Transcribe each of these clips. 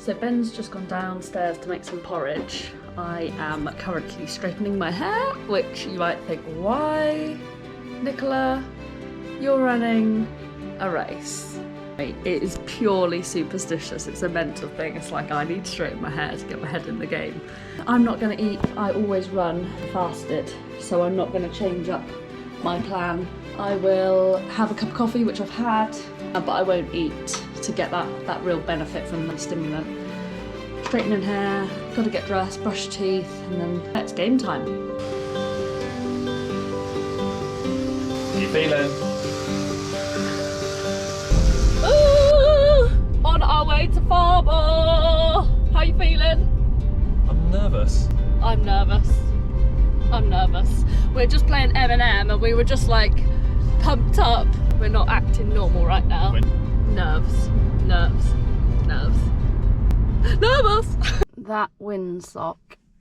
So Ben's just gone downstairs to make some porridge. I am currently straightening my hair, which you might think, why, Nicola, you're running a race? It is purely superstitious. It's a mental thing. It's like I need to straighten my hair to get my head in the game. I'm not going to eat. I always run fasted, so I'm not going to change up my plan. I will have a cup of coffee, which I've had, but I won't eat to get that real benefit from the stimulant. Straightening hair, got to get dressed, brush teeth, and then it's game time. How you feeling? On our way to Farmer. How you feeling? I'm nervous. I'm nervous. We're just playing M&M and we were just like pumped up. We're not acting normal right now. Nerves. That windsock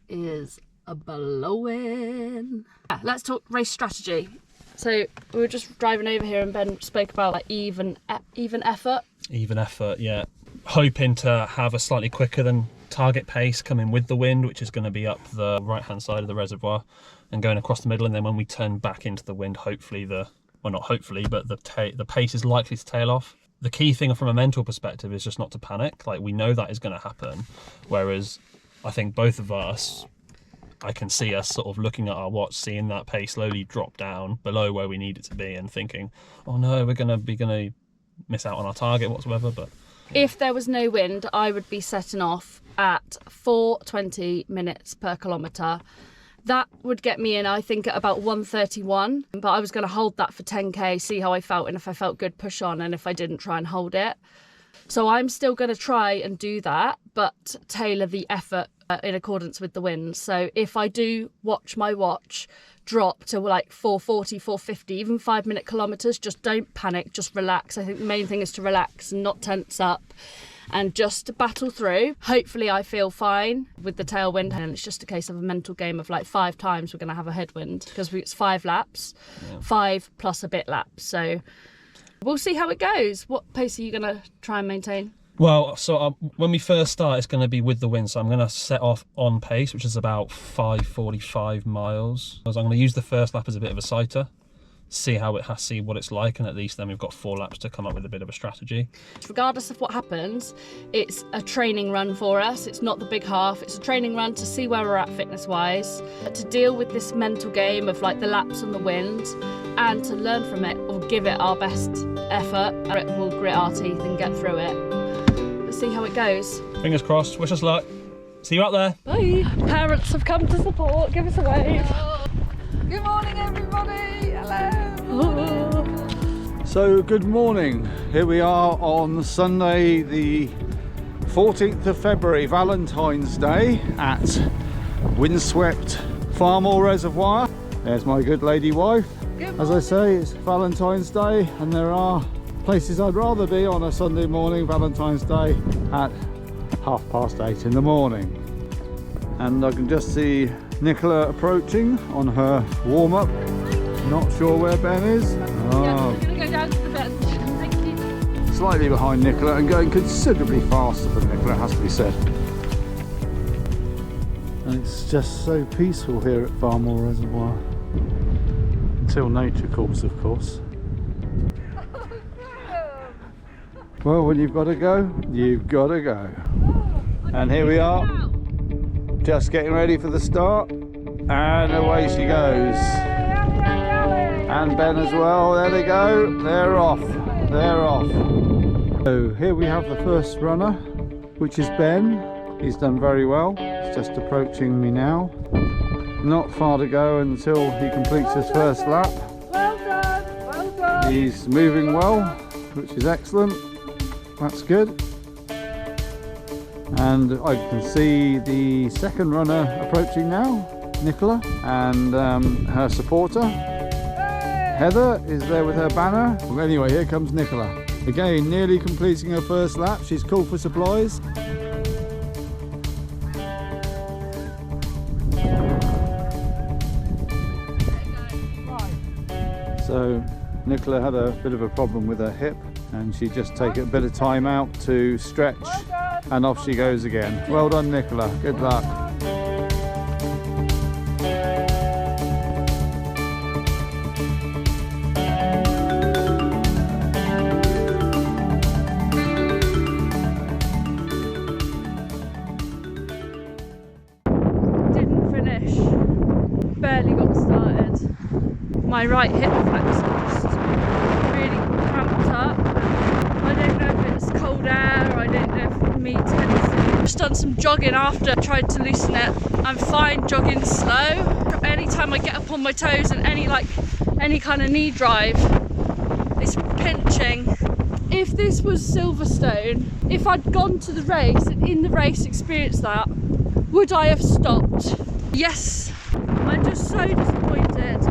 is a blowing. Let's talk race strategy. So we were just driving over here and Ben spoke about like even effort. Even effort, yeah. Hoping to have a slightly quicker than target pace coming with the wind, which is going to be up the right-hand side of the reservoir and going across the middle. And then when we turn back into the wind, hopefully but the pace is likely to tail off. The key thing from a mental perspective is just not to panic. Like, we know that is going to happen. Whereas I think both of us, I can see us sort of looking at our watch, seeing that pace slowly drop down below where we need it to be and thinking, oh no, we're going to miss out on our target whatsoever. But if there was no wind, I would be setting off at 4:20 minutes per kilometre. That would get me in, I think, at about 1:31. But I was going to hold that for 10k, see how I felt, and if I felt good, push on, and if I didn't, try and hold it. So I'm still going to try and do that, but tailor the effort in accordance with the wind. So if I do watch my watch drop to like 4:40, 4:50, even 5-minute kilometres, just don't panic, just relax. I think the main thing is to relax and not tense up and just battle through. Hopefully I feel fine with the tailwind, and it's just a case of a mental game of like 5 times we're going to have a headwind because it's 5 laps, 5 plus a bit laps. So we'll see how it goes. What pace are you going to try and maintain? Well, so when we first start, it's going to be with the wind. So I'm going to set off on pace, which is about 5:45 miles. I'm going to use the first lap as a bit of a sighter, see what it's like, and at least then we've got 4 laps to come up with a bit of a strategy. Regardless of what happens, it's a training run for us. It's not the big half. It's a training run to see where we're at fitness-wise, to deal with this mental game of like the laps on the wind, and to learn from it or give it our best effort. We'll grit our teeth and get through it. Let's see how it goes. Fingers crossed. Wish us luck. See you out there. Bye. Parents have come to support. Give us a wave. Good morning, everybody. Hello. So, good morning. Here we are on Sunday, the 14th of February, Valentine's Day, at windswept Farmore Reservoir. There's my good lady wife. As I say, it's Valentine's Day, and there are places I'd rather be on a Sunday morning, Valentine's Day, at 8:30 in the morning. And I can just see Nicola approaching on her warm-up. Not sure where Ben is. Yeah, I'm going to go down to the bench. Thank you. Slightly behind Nicola and going considerably faster than Nicola, has to be said. And it's just so peaceful here at Farmore Reservoir. Until nature calls, of course. Well, when you've got to go, you've got to go. And here we are, just getting ready for the start, and away she goes. And Ben as well, there they go, they're off. So here we have the first runner, which is Ben. He's done very well, he's just approaching me now. Not far to go until he completes his first lap. Well done. He's moving well, which is excellent. That's good. And I can see the second runner approaching now, Nicola, and her supporter. Heather is there with her banner. Well, anyway, here comes Nicola. Again, nearly completing her first lap. She's called for supplies. So Nicola had a bit of a problem with her hip, and she just take a bit of time out to stretch and off she goes again. Well done, Nicola. Good luck. Didn't finish. Barely got started. My right hip flexor just really cramped up. I don't know if it's cold air, I don't know if me tensing. Just done some jogging after, tried to loosen it. I'm fine jogging slow. Anytime I get up on my toes and any kind of knee drive, it's pinching. If this was Silverstone, if I'd gone to the race and in the race experienced that, would I have stopped? Yes. I'm just so disappointed.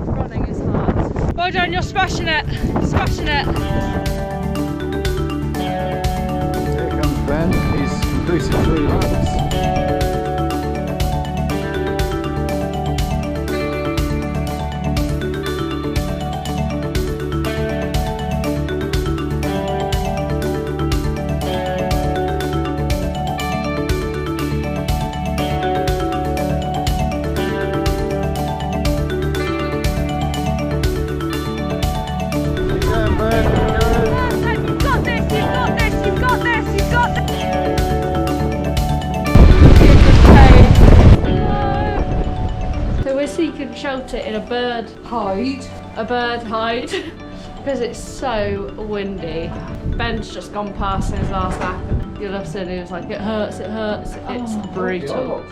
Running is hard. Well done, you're smashing it. Smashing it. Here comes Ben. He's completed 3 laps. Shelter in a bird hide, because it's so windy. Ben's just gone past in his last lap and you'll have seen he was like, it hurts, it's brutal.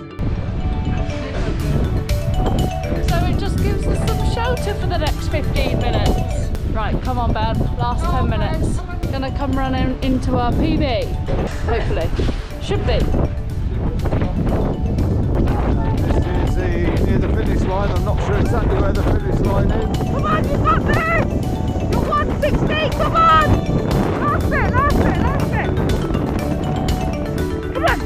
So it just gives us some shelter for the next 15 minutes. Right, come on Ben, last 10 minutes. Gonna come running into our PB, hopefully. Should be. Near the finish line. I'm not sure exactly where the finish line is. Come on, you got this! You're 160, come on! Last bit, last bit, last bit! Come on!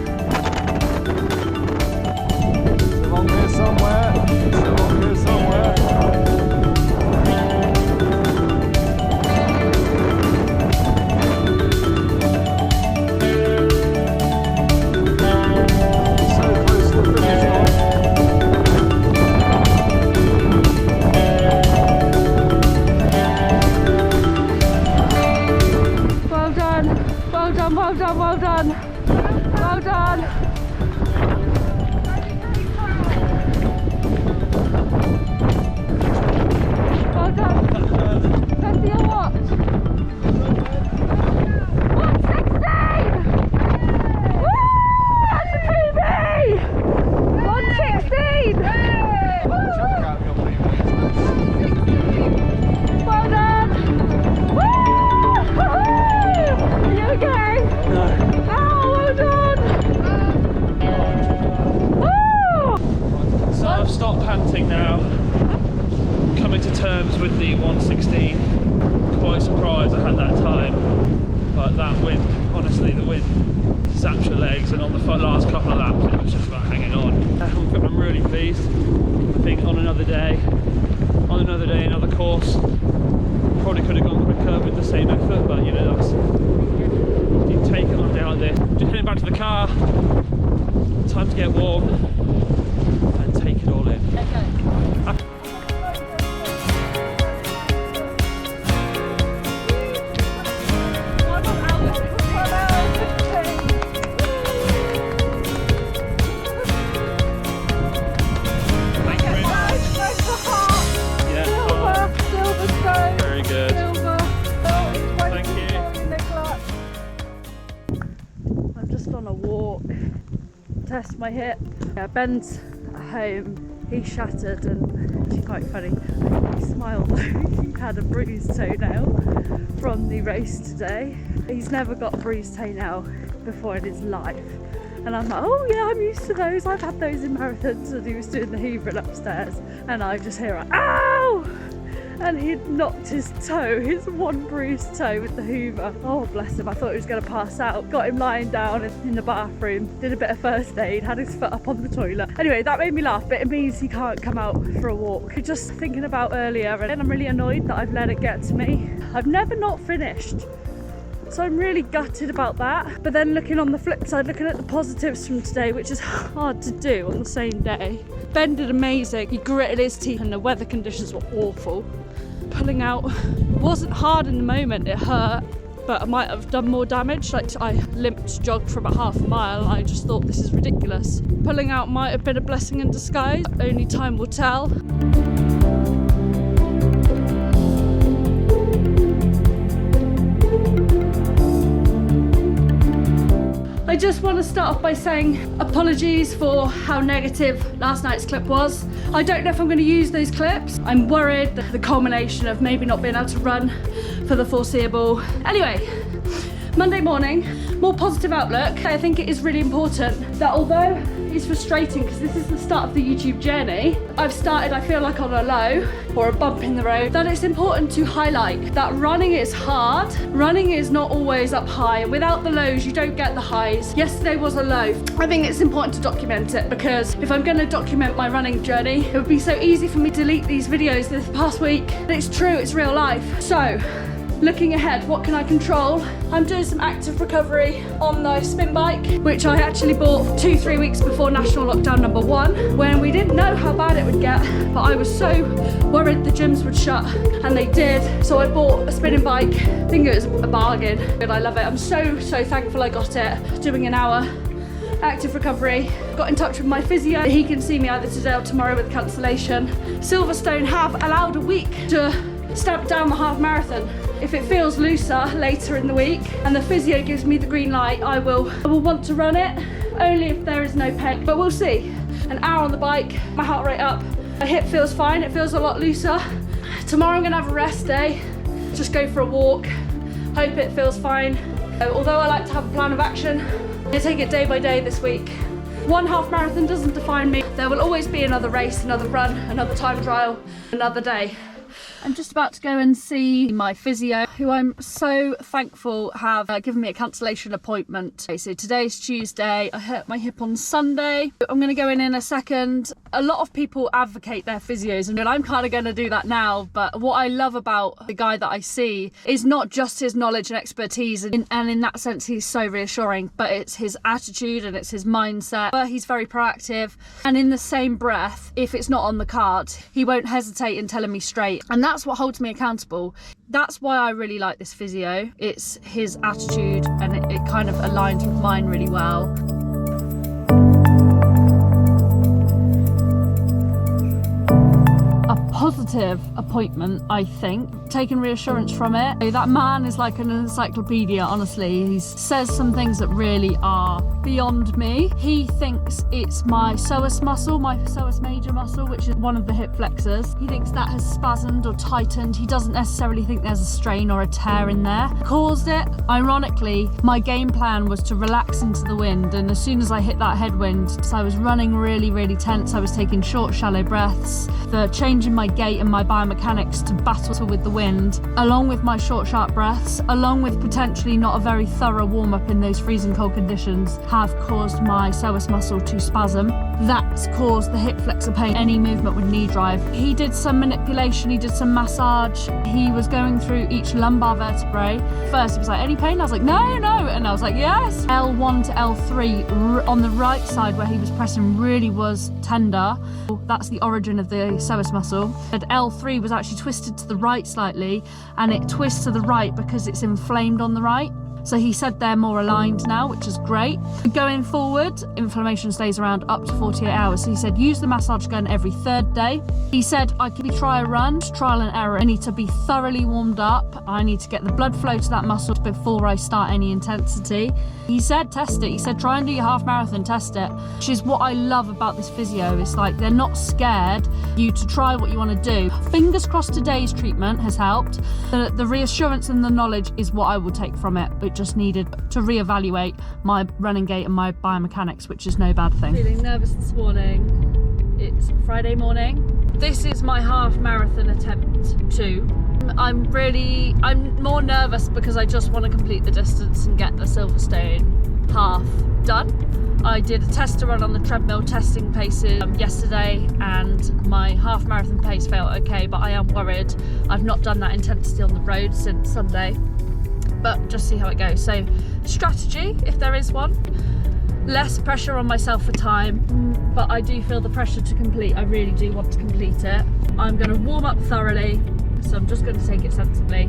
It's along here somewhere. It's along here somewhere. So close to the finish line. Well done, well done. Well done. Well done. Plenty of what? 116! Woo! That's a PB! 116! Well done! Woo! Are you okay? No. Oh, well done! Woo! So I've stopped panting now. Coming to terms with the 116. Quite surprised I had that time. But that wind, honestly, the wind zapped your legs, and on the last couple of laps it was just about hanging on. I'm really pleased. I think on another day, another course, probably could have gone quicker with the same effort, but you know, you take it on a day like this. Just heading back to the car, time to get warm and take it all in. Okay. Silverstone. Very good. Silver. Oh, Thank you. Nicola. I'm just on a walk, test my hip. Yeah, Ben's at home, he's shattered, and it's quite funny. He smiled though. He had a bruised toenail from the race today. He's never got a bruised toenail before in his life. And I'm like, oh yeah, I'm used to those. I've had those in marathons. And he was doing the hoovering upstairs, and I just hear, ow! And he'd knocked his toe, his one bruised toe with the hoover. Oh bless him, I thought he was going to pass out. Got him lying down in the bathroom, did a bit of first aid, had his foot up on the toilet. Anyway, that made me laugh, but it means he can't come out for a walk. Just thinking about earlier, and I'm really annoyed that I've let it get to me. I've never not finished So I'm really gutted about that. But then looking on the flip side, looking at the positives from today, which is hard to do on the same day. Ben did amazing. He gritted his teeth and the weather conditions were awful. Pulling out wasn't hard in the moment, it hurt, but I might have done more damage. Like I limped, jogged for about half a mile, and I just thought this is ridiculous. Pulling out might have been a blessing in disguise. Only time will tell. I just want to start off by saying apologies for how negative last night's clip was. I don't know if I'm going to use those clips. I'm worried that the culmination of maybe not being able to run for the foreseeable. Anyway, Monday morning, more positive outlook. I think it is really important that although it's frustrating because this is the start of the YouTube journey, I've started, I feel like, on a low or a bump in the road, that it's important to highlight that running is hard. Running is not always up high, and without the lows, you don't get the highs. Yesterday was a low. I think it's important to document it because if I'm going to document my running journey, it would be so easy for me to delete these videos this past week. But it's true, it's real life. So, looking ahead, what can I control? I'm doing some active recovery on the spin bike, which I actually bought 2-3 weeks before national lockdown number 1, when we didn't know how bad it would get, but I was so worried the gyms would shut, and they did. So I bought a spinning bike. I think it was a bargain, and I love it. I'm so thankful I got it. Doing an hour active recovery. Got in touch with my physio. He can see me either today or tomorrow with cancellation. Silverstone have allowed a week to stamp down the half marathon. If it feels looser later in the week and the physio gives me the green light, I will want to run it, only if there is no pain, but we'll see. An hour on the bike, my heart rate up, my hip feels fine, it feels a lot looser. Tomorrow I'm gonna have a rest day, just go for a walk, hope it feels fine. Although I like to have a plan of action, I'm gonna take it day by day this week. One half marathon doesn't define me. There will always be another race, another run, another time trial, another day. I'm just about to go and see my physio, who I'm so thankful have given me a cancellation appointment. Okay, so today's Tuesday, I hurt my hip on Sunday. I'm going to go in a second. A lot of people advocate their physios, and I'm kind of going to do that now, but what I love about the guy that I see is not just his knowledge and expertise, and in that sense he's so reassuring, but it's his attitude and it's his mindset. But he's very proactive, and in the same breath, if it's not on the card, he won't hesitate in telling me straight, and that's what holds me accountable. That's why I really like this physio. It's his attitude, and it kind of aligns with mine really well. A positive appointment, I think. Taking reassurance from it. That man is like an encyclopedia, honestly. He says some things that really are beyond me. He thinks it's my psoas muscle, my psoas major muscle, which is one of the hip flexors. He thinks that has spasmed or tightened. He doesn't necessarily think there's a strain or a tear in there. Caused it. Ironically, my game plan was to relax into the wind, and as soon as I hit that headwind, so I was running really tense. I was taking short, shallow breaths. The change in my gait and my biomechanics to battle with the wind, along with my short, sharp breaths, along with potentially not a very thorough warm-up in those freezing cold conditions, have caused my psoas muscle to spasm. That's caused the hip flexor pain, any movement with knee drive. He did some manipulation, he did some massage. He was going through each lumbar vertebrae. First he was like, any pain? I was like, no. And I was like, yes. L1 to L3 on the right side where he was pressing really was tender. That's the origin of the psoas muscle. And L3 was actually twisted to the right slightly, and it twists to the right because it's inflamed on the right. So he said they're more aligned now, which is great. Going forward, inflammation stays around up to 48 hours. So he said, use the massage gun every 3rd day. He said, I could try a run, trial and error. I need to be thoroughly warmed up. I need to get the blood flow to that muscle before I start any intensity. He said, test it. He said, try and do your half marathon, test it. Which is what I love about this physio. It's like, they're not scared you to try what you want to do. Fingers crossed today's treatment has helped. The reassurance and the knowledge is what I will take from it. It just needed to reevaluate my running gait and my biomechanics, which is no bad thing. Feeling nervous this morning. It's Friday morning. This is my half marathon attempt too. I'm more nervous because I just want to complete the distance and get the Silverstone half done. I did a tester run on the treadmill testing paces yesterday, and my half marathon pace felt okay, but I am worried. I've not done that intensity on the road since Sunday. but just see how it goes. So strategy, if there is one, less pressure on myself for time, but I do feel the pressure to complete. I really do want to complete it. I'm going to warm up thoroughly, so I'm just going to take it sensibly.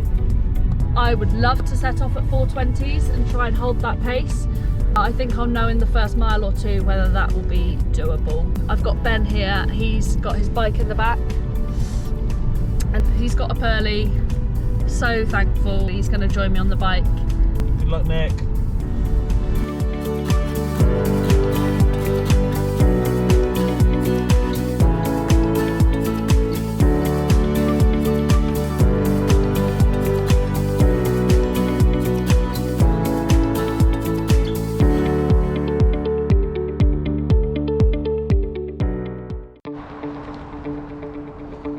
I would love to set off at 4:20s and try and hold that pace. I think I'll know in the first mile or two whether that will be doable. I've got Ben here, he's got his bike in the back and he's got up early. So thankful he's going to join me on the bike. Good luck, Nick.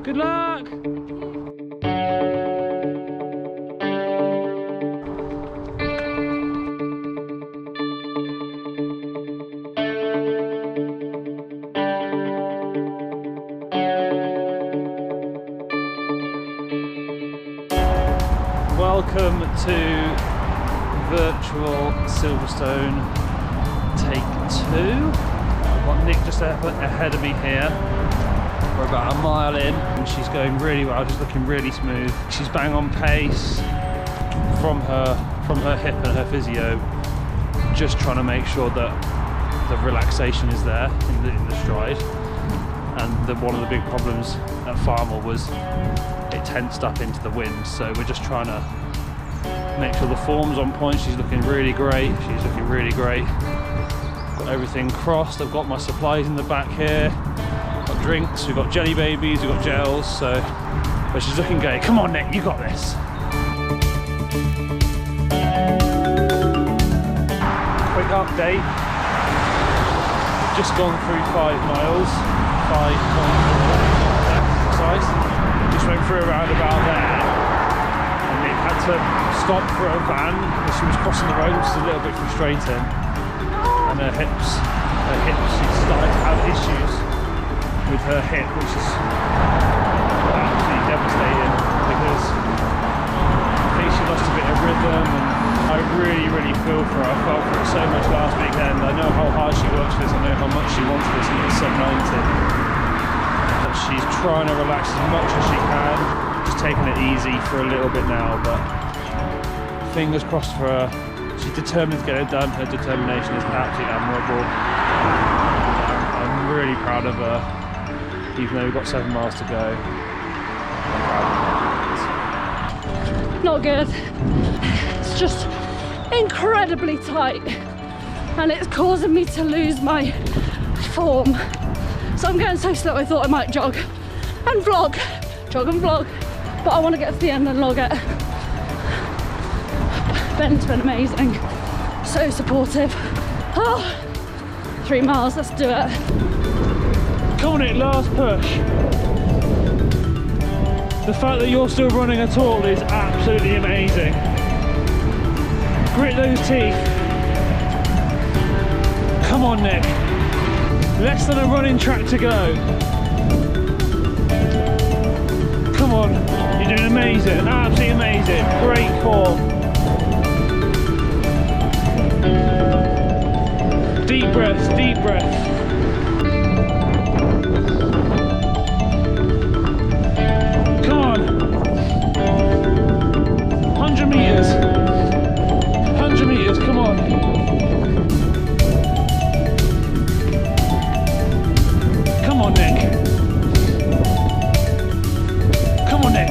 Good luck! Welcome to virtual Silverstone take 2. I've got Nick just ahead of me here. We're about a mile in and she's going really well, she's looking really smooth. She's bang on pace from her hip and her physio, just trying to make sure that the relaxation is there in the stride. And one of the big problems at Farmall was it tensed up into the wind, so we're just trying to make sure the form's on point. She's looking really great, she's looking really great. Got everything crossed, I've got my supplies in the back here. Got drinks, we've got jelly babies, we've got gels, so but she's looking great. Come on Nick, you got this. Quick update. Just gone through 5 miles, 5.4 precise. Just went through a roundabout there, and Nick had to stop for a van as she was crossing the road, which is a little bit frustrating. And her hips, she started to have issues with her hip, which is absolutely devastating because I think she lost a bit of rhythm, and I really feel for her. I felt for it so much last weekend. I know how hard she works for this, I know how much she wants this, and it's sub 90. But she's trying to relax as much as she can, just taking it easy for a little bit now, but fingers crossed for her. She's determined to get it done. Her determination is absolutely admirable. I'm really proud of her. Even though we've got 7 miles to go. Not good. It's just incredibly tight and it's causing me to lose my form. So I'm going so slow I thought I might jog and vlog. But I want to get to the end and log it. Ben's been amazing. So supportive. Oh, 3 miles, let's do it. Come on Nick, last push. The fact that you're still running at all is absolutely amazing. Grit those teeth. Come on Nick. Less than a running track to go. Come on, you're doing amazing, absolutely amazing. Great form. Deep breaths, deep breaths. Come on. 100 meters. 100 meters, come on. Come on, Nick. Come on, Nick.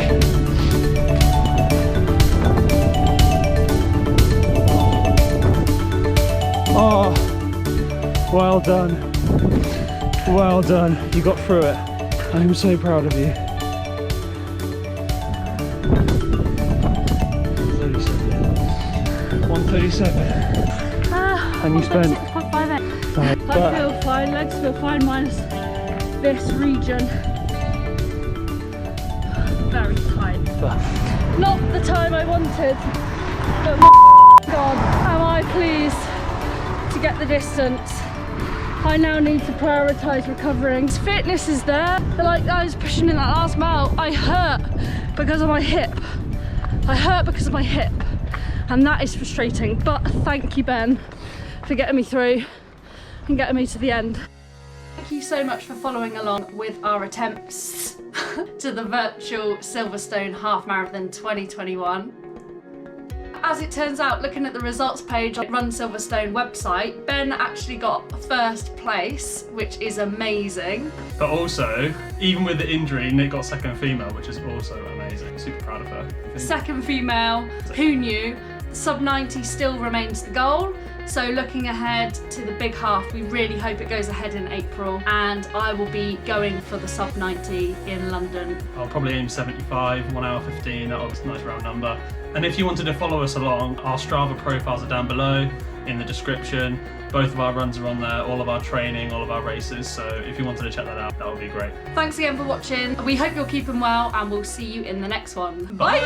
Oh, well done. Well done. You got through it. I'm so proud of you. 137. And you spent 6.58. I feel fine, legs feel fine minus this region. Very tight. Not the time I wanted, but my God, am I pleased to get the distance. I now need to prioritise recovering. Fitness is there, but like I was pushing in that last mile, I hurt because of my hip. and that is frustrating, but thank you, Ben, for getting me through and getting me to the end. Thank you so much for following along with our attempts to the virtual Silverstone Half Marathon 2021. As it turns out, looking at the results page on Run Silverstone website, Ben actually got first place, which is amazing. But also, even with the injury, Nick got second female, which is also amazing. Super proud of her. Second female, who knew? Sub 90 still remains the goal. So looking ahead to the big half, we really hope it goes ahead in April, and I will be going for the sub 90 in London. I'll probably aim 75, 1 hour 15, that was a nice round number. And if you wanted to follow us along, our Strava profiles are down below in the description. Both of our runs are on there, all of our training, all of our races. So if you wanted to check that out, that would be great. Thanks again for watching. We hope you're keeping well, and we'll see you in the next one. Bye.